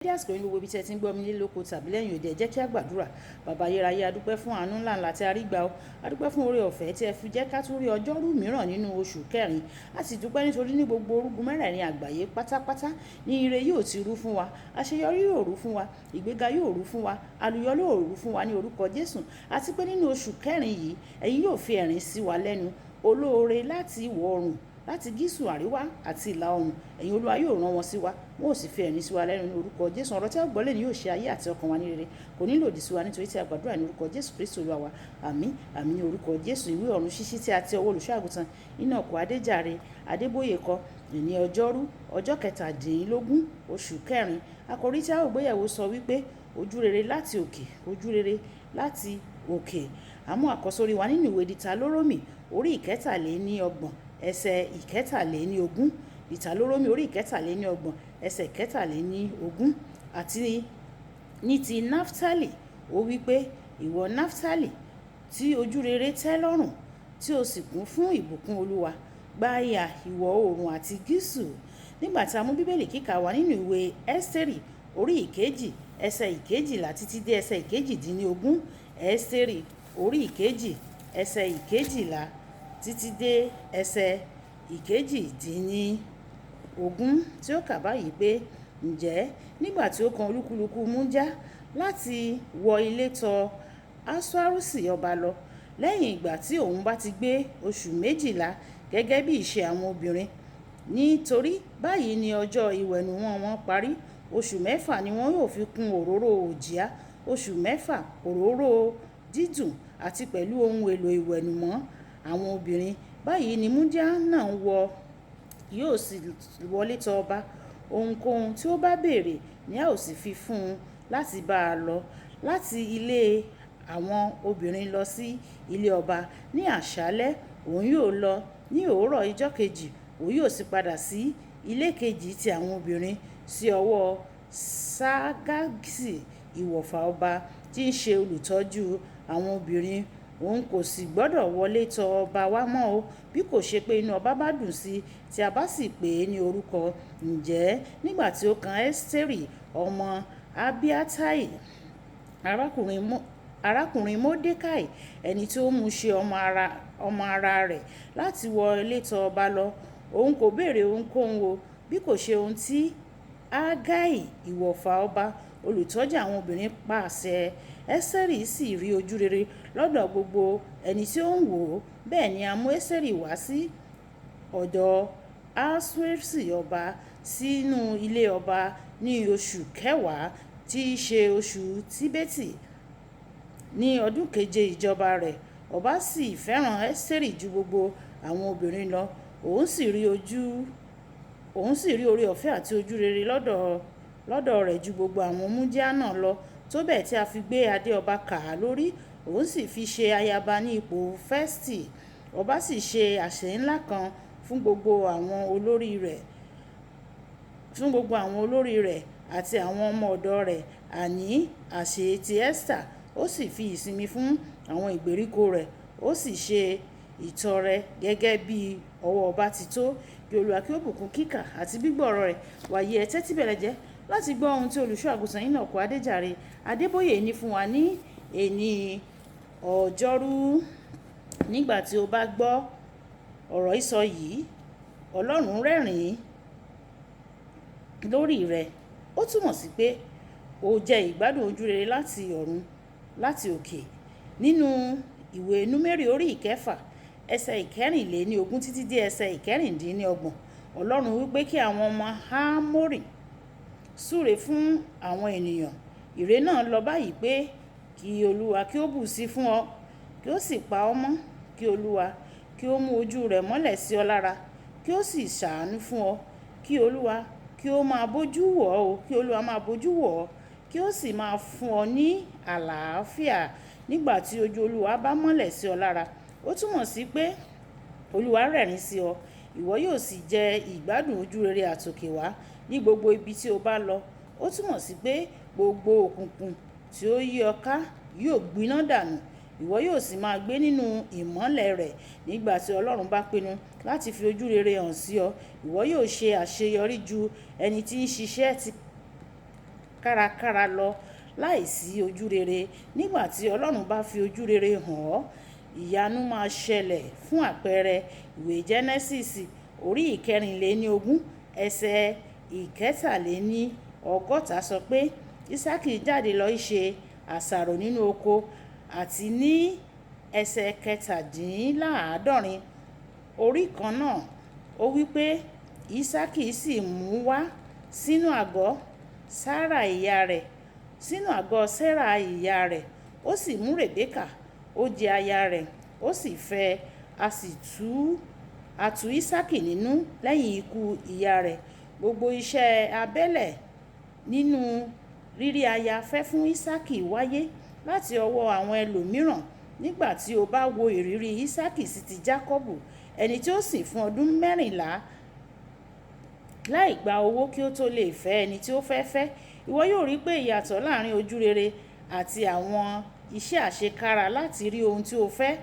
Díẹ̀ àsìkò yìí gbogbo ibi tí ẹ ti ń gbọ́ mi nílé lóko tàbí lẹ́yìn òde, ẹ jẹ́ kí a gbàdúrà. Bàbá ayérayé, a dúpẹ́ fún àánú ńlá tí a rí gbà o. A dúpẹ́ fún oore ọ̀fẹ́ tí ẹ fi jẹ́ ká tún rí ọjọ́rú mìíràn nínú oṣù kẹrin. A sì dúpẹ́ nítorí ní gbogbo orúgun mẹ́rẹ̀ẹ̀rin àgbáyé pátápátá ní ire yóò ti rú fún wa, àṣeyọrí yóò rú fún wa, ìgbéga yóò rú fún wa, àlùyọ yóò rú fún wa ní orúkọ Jésù. Àti pé nínú oṣù kẹrin yìí, ẹ̀yin yóò fi ẹ̀rín sí wa lẹ́nu. Olóore láti ìwọ̀ oòrùn, láti gísù àríwá àti ìlà oòrùn, ẹ̀yin Olúwa yóò rán wọn sí wa, wọn ò sì fi ẹ̀rín sí wa lẹ́nu ní orúkọ Jésù. Ọ̀rọ̀ tí a gbọ́ lẹ́ni yóò ṣe ayé àti ọkàn wa ní rere, kò ní lòdì sí wa nítorí tí a gbàdúrà ní orúkọ Jésù Kristi Olúwa wa. Àmín àmín ní orúkọ Jésù. Ìwé ọ̀run ṣíṣí tí a ti ọwọ́ olùṣọ́-àgùntàn Enoch Adéjàre Adébóyè kọ ní ọjọ́rú ọjọ́ kẹtàdínlógún oṣù kẹrin. Àkòrí tí a ó gbéyẹ̀wò sọ wípé ojú rere láti òkè, ojú rere láti òkè. Àmú àkọ́sórí wa nínú ìwé Dìtàlórómì orí ìkẹtàléníọgbọ̀n ẹsẹ̀ ìkẹtàléníogún. Dìtàlórómì orí ìkẹtàléníọgbọ̀n ẹsẹ̀ ìkẹtàléníogún. Àti ní ti Náftálì, ó wípé ìwọ Náftálì tí ojú rere tẹ́ lọ́rùn, tí o sì kún fún ìbùkún Olúwa, gba ìhà ìwọ̀ oòrùn àti gísù. Nígbà tí a mú bíbélì kíkà wá nínú ìwé Ẹ́sítérì orí ìkejì ẹsẹ̀ ìkejìlá títí dé ẹsẹ̀ ìkejìdínlógún. Ẹ́sítérì orí ìkejì ẹsẹ̀ ìkejìlá títí dé ẹsẹ̀ ìkejìdínlógún, tí ó kà báyìí pé ǹjẹ́ nígbà tí ó kan olúkúlùkù Múdíá láti wọ ilé tọ̀ Ahasuérusi ọba lọ, lẹ́yìn ìgbà tí òun bá ti gbé oṣù méjìlá gẹ́gẹ́ bí ìṣe àwọn obìnrin, nítorí báyìí ni ọjọ́ ìwẹ̀nùmọ́ wọn parí. Oṣù mẹ́fà ni wọn yóò fi kún òróró òjìá, oṣù mẹ́fà òróró dídùn àti pẹ̀lú ohun èlò ìwẹ̀nùmọ́ àwọn obìnrin. Báyìí ni Múdíá náà yóò sì wọlé tọ̀ ọba. Ohunkóhun tí ó bá béèrè ni a ó sì fi fún un láti bá a lọ láti ilé àwọn obìnrin lọ sí ilé ọba. Ní àṣálẹ́ òun yóò lọ, ní òwúrọ̀ ijọ́ kejì òun yóò sì padà sí ilé kejì ti àwọn obìnrin, sí ọwọ́ Ságàsì ìwọ̀fà ọba tí ń ṣe olùtọ́jú àwọn obìnrin. Òun kò sì gbọdọ̀ wọlé tọ̀ ọba wá mọ́ o, bí kò ṣe pé inú ọba bá dùn sí i, tí a bá sì pè é ní orúkọ. Ǹjẹ́ nígbà tí ó kan Ẹ́sítérì ọmọ Abiatai, arákùnrin Mọ́dékáì, ẹni tí ó mú ṣe ọmọ ara rẹ̀ láti wọ ilé tọ̀ ọba lọ, òun kò béèrè ohunkóhun o, bí kò ṣe ohun tí Hegai ìwọ̀fà ọba olùtọ́jú àwọn obìnrin pàṣẹ. Ẹ́sítérì sì rí ojú rere lọ́dọ̀ gbogbo ẹni tí ó ń wò ó. Bẹ́ẹ̀ ni a mú Ẹ́sítérì wá sí ọ̀dọ̀ Ahasuérusi ọba sínú ilé ọba ní oṣù kẹwàá, tí í ṣe oṣù Tíbétì, ní ọdún keje ìjọba rẹ̀. Ọba sì fẹ́ràn Ẹ́sítérì ju gbogbo àwọn obìnrin lọ. Òun sì rí oore ọ̀fẹ́ àti ojú rere lọ́dọ̀ rẹ̀ ju gbogbo àwọn Múdíá náà lọ, tó bẹ́ẹ̀ tí a fi gbé adé ọba kà á lórí. Òun sì fi ṣe ayaba ní ipò Fẹ́stì. Ọba sì ṣe àsè ńlá kan fún gbogbo àwọn olórí rẹ̀ àti àwọn ọmọ ọ̀dọ̀ rẹ̀, àní àsè ti Ẹ́stà. Ó sì fi ìsinmi fún àwọn ìgbèríko rẹ̀, ó sì ṣe ìtọrẹ gẹ́gẹ́ bí ọwọ́ ọba ti tó. Kí Olúwa kí ó bùkún kíkà àti gbígbọ́ ọ̀rọ̀ rẹ̀. Wàyí ẹ tẹ́tí bẹ̀lẹ̀ jẹ́ láti gbọ́ ohun tí olùṣọ́-àgùntàn Enoch Adéjàre Adébóyè ní fún wa ní èní ọjọ́rú. Nígbà tí o bá gbọ́ ọ̀rọ̀ ìsọ yìí, Ọlọ́run rẹ́rìn-ín lórí rẹ. Ó túmọ̀ sí pé o jẹ ìgbádùn ojú rere láti ọ̀run, láti òkè. Nínú ìwé Númérì orí ìkẹfà ẹsẹ̀ ìkẹrìnléníogún títí dé ẹsẹ̀ ìkẹrìndínlọ́gbọ̀n, Ọlọ́run wípé kí àwọn ọmọ Hámórì súre fún àwọn ènìyàn. Ìre náà lọ báyìí pé kí Olúwa kí ó bù sí fún ọ, kí ó sì pa ọ́ mọ́, kí Olúwa kí ó mú ojú rẹ̀ mọ́lẹ̀ sí ọ lára, kí ó sì ṣàánú fún ọ, kí Olúwa kí ó máa bójú wò ọ́ o, kí Olúwa máa bójú wò ọ́, kí ó sì máa fún ọ ní àlàáfíà nígbà tí ojú Olúwa bá mọ́lẹ̀ sí ọ lára. Ó túmọ̀ sí pé Olúwa rẹ́rìn sí ọ, ìwọ yóò sì jẹ ìgbádùn ojú rere àtòkè wá ní gbogbo ibi tí o bá lọ. Ó túmọ̀ sí pé gbogbo òkùnkùn tí ó yí ọ ká yóò gbiná dànù. Ìwọ yóò sì máa gbé nínú ìmọ́lẹ̀ rẹ̀. Nígbà tí Ọlọ́run bá pinnu láti fi ojú rere hàn sí ọ, ìwọ yóò ṣe àṣeyọrí ju ẹni tí ń ṣiṣẹ́ kárakára lọ láìsí ojú rere. Nígbà tí Ọlọ́run bá fi ojú rere hàn ọ́, ìyanu máa ṣẹlẹ̀. Fún àpẹẹrẹ, ìwé Genesis orí ìkẹrìnléníogún ẹsẹ̀ ìkẹtàléníọgọ́ta sọ pé Ísákì jáde lọ ṣe àṣàrò nínú oko. Àti ní ẹsẹ̀ kẹtàdínláàádọ́rin orí kan náà ó wí pé Ísákì sì mú wá sínú àgọ́ Sárà ìyá rẹ̀, ó sì mú Rèbékà, ó jẹ́ aya rẹ̀, ó sì fẹ́ ẹ. A tu Ísákì nínú lẹ́yìn ikú ìyá rẹ̀. Gbogbo iṣẹ́ abẹ́lẹ̀ nínú rírí aya fẹ́ fún Ísákì wáyé láti ọwọ́ àwọn ẹlòmíràn. Nígbà tí o bá wo ìrírí Ísákì sí ti Jákọ́bù, ẹni tí ó sìn fún ọdún 14 láì gba owó kí ó tó lè fẹ́ ẹni tí ó fẹ́ fẹ́, ìwọ yóò rí pé ìyàtọ̀ láàrin ojú rere àti àwọn iṣẹ́ àṣekára láti rí ohun tí o fẹ́.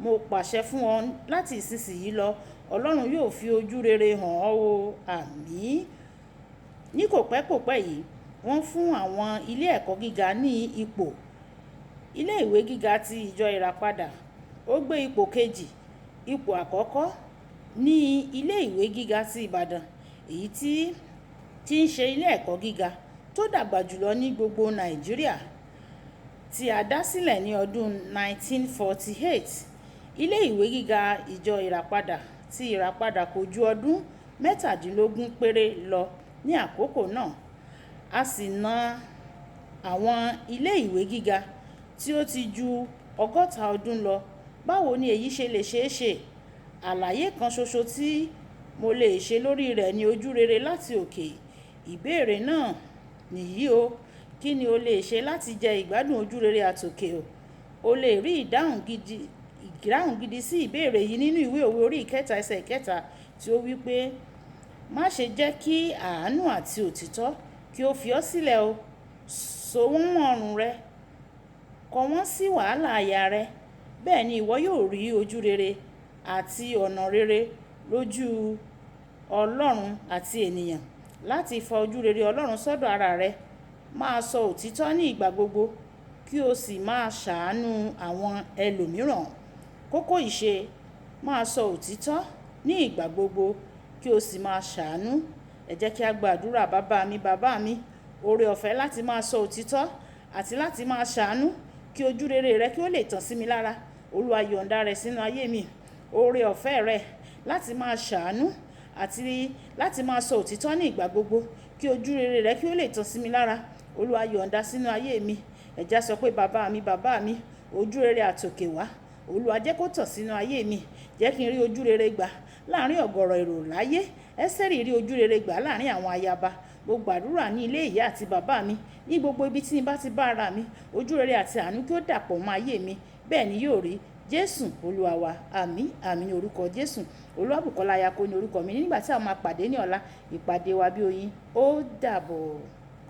Mo pàṣẹ fún ọ láti ìsinsìnyí lọ, Ọlọ́run yóò fi ojú rere hàn ọ́ o. Àmín. Ní kòpẹ́kòpẹ́ yìí, wọ́n fún àwọn ilé ẹ̀kọ́ gíga ní ipò. Ilé ìwé gíga ti ìjọ Ìràpadà ó gbé ipò kejì. Ipò àkọ́kọ́ ní ilé ìwé gíga ti Ìbàdàn, èyí tí ń ṣe ilé ẹ̀kọ́ gíga tó dàgbà jùlọ ní gbogbo Nàìjíríà, tí a dá sílẹ̀ ní ọdún 1948. Ilé ìwé gíga ìjọ Ìràpadà ti Ìràpadà kò ju ọdún 17 péré lọ ní àkókò náà. A sì ná àwọn ilé ìwé gíga tí ó ti ju 60 ọdún lọ. Báwo ni èyí ṣe lè ṣeé ṣe? Àlàyé kan ṣoṣo tí mo lè ṣe lórí rẹ̀ ni ojú rere láti òkè. Ìbéèrè náà nìyí o. Kí ni o lè ṣe láti jẹ ìgbádùn ojú rere àtòkè o? O lè rí ìdáhùn gidi sí ìbéèrè yìí nínú ìwé Òwe orí ìkẹta ẹsẹ̀ ìkẹta tí ó wí pé má ṣe jẹ́ kí àánú àti òtítọ́ kí ó fi ọ́ sílẹ̀ o. So wọ́n mọ́ ọrùn rẹ, kọ wọ́n sí wàhálà àyà rẹ. Bẹ́ẹ̀ ni ìwọ yóò rí ojú rere àti ọ̀nà rere lójú Ọlọ́run àti ènìyàn. Láti fa ojú rere Ọlọ́run sọ́dọ̀ ara rẹ, máa sọ òtítọ́ ní ìgbà gbogbo kí o sì máa ṣàánú àwọn ẹlòmíràn. Kókó ìṣe: máa sọ òtítọ́ ní ìgbà gbogbo kí o sì máa ṣàánú. Ẹ jẹ́ kí a gbàdúrà. Bàbá mi, oore ọ̀fẹ́ láti máa sọ òtítọ́ àti láti máa ṣàánú kí ojú rere rẹ kí ó lè tàn sí mi lára. Olúwa yọ̀ǹda rẹ̀ sínú ayé mi. Oore ọ̀fẹ́ rẹ láti máa ṣàánú àti láti máa sọ òtítọ́ ní ìgbà gbogbo kí ojú rere rẹ kí ó lè tàn sí mi lára. Olúwa yọ̀ǹda sínú ayé mi. Ẹ jẹ́ sọ pé bàbá mi, ojú rere àtòkè wá. Olúwa jẹ́ kó tàn sínú ayé mi. Jẹ́ kí n rí ojú rere gbà láàrin ọ̀gọ̀rọ̀ èrò láyé. Ẹ́sítérì rí ojú rere gbà láàrin àwọn ayaba. Mo gbàdúrà ní ilé ìyá àti bàbá mi, ní gbogbo ibi tí n bá ti bá ara mi, ojú rere àti àánú kí ó dàpọ̀ mọ́ ayé mi. Bẹ́ẹ̀ ni yóò rí. Jésù Olúwa wa. Àmín ní orúkọ Jésù. Olúwabùkọ́lá Ayako ní orúkọ mi. Nígbà tí a máa pàdé ní ọ̀la, ìpàdé wa bí oyin. Ó dàbọ̀.